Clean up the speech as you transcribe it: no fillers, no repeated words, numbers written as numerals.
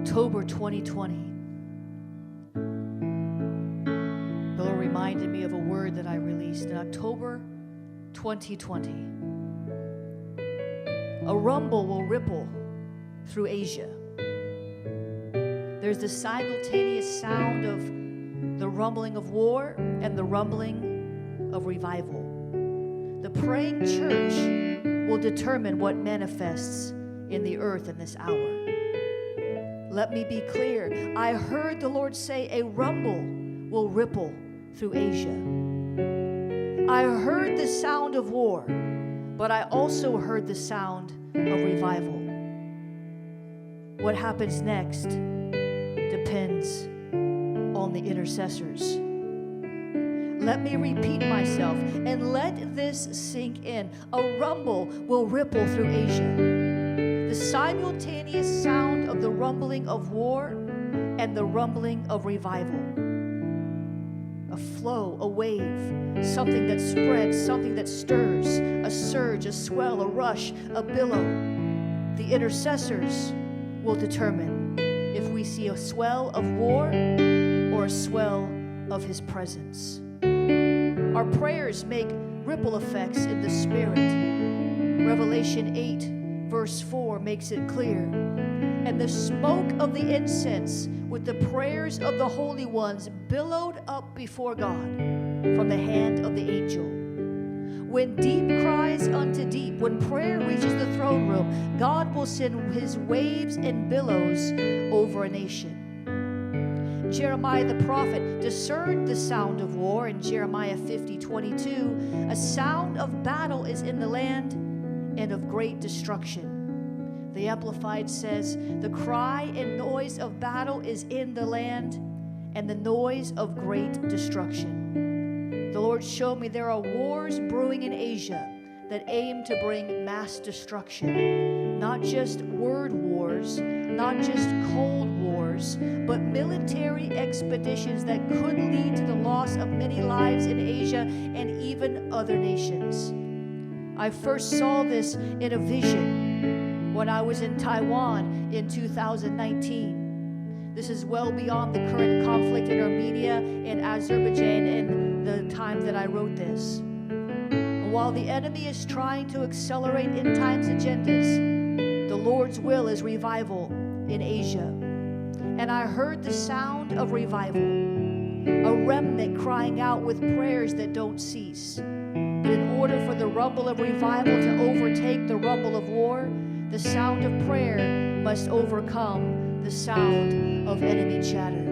October 2020, the Lord reminded me of a word that I released in October 2020. A rumble will ripple through Asia. There's the simultaneous sound of the rumbling of war and the rumbling of revival. The praying church will determine what manifests in the earth in this hour. Let me be clear. I heard the Lord say a rumble will ripple through Asia. I heard the sound of war, but I also heard the sound of revival. What happens next depends on the intercessors. Let me repeat myself and let this sink in. A rumble will ripple through Asia. The simultaneous sound of the rumbling of war and the rumbling of revival. A flow, a wave, something that spreads, something that stirs, a surge, a swell, a rush, a billow. The intercessors will determine if we see a swell of war or a swell of His presence. Our prayers make ripple effects in the Spirit. Revelation 8, verse 4 makes it clear. And the smoke of the incense with the prayers of the holy ones billowed up before God from the hand of the angel. When deep cries unto deep, when prayer reaches the throne room, God will send His waves and billows over a nation. Jeremiah the prophet discerned the sound of war in Jeremiah 50:22. A sound of battle is in the land and of great destruction. The Amplified says, the cry and noise of battle is in the land and the noise of great destruction. The Lord showed me there are wars brewing in Asia that aim to bring mass destruction. Not just word wars, not just cold wars, but military expeditions that could lead to the loss of many lives in Asia and even other nations. I first saw this in a vision when I was in Taiwan in 2019. This is well beyond the current conflict in Armenia and Azerbaijan in the time that I wrote this. And while the enemy is trying to accelerate end times agendas, the Lord's will is revival in Asia. And I heard the sound of revival, a remnant crying out with prayers that don't cease. But in order for the rumble of revival to overtake the rumble of war, the sound of prayer must overcome the sound of enemy chatter.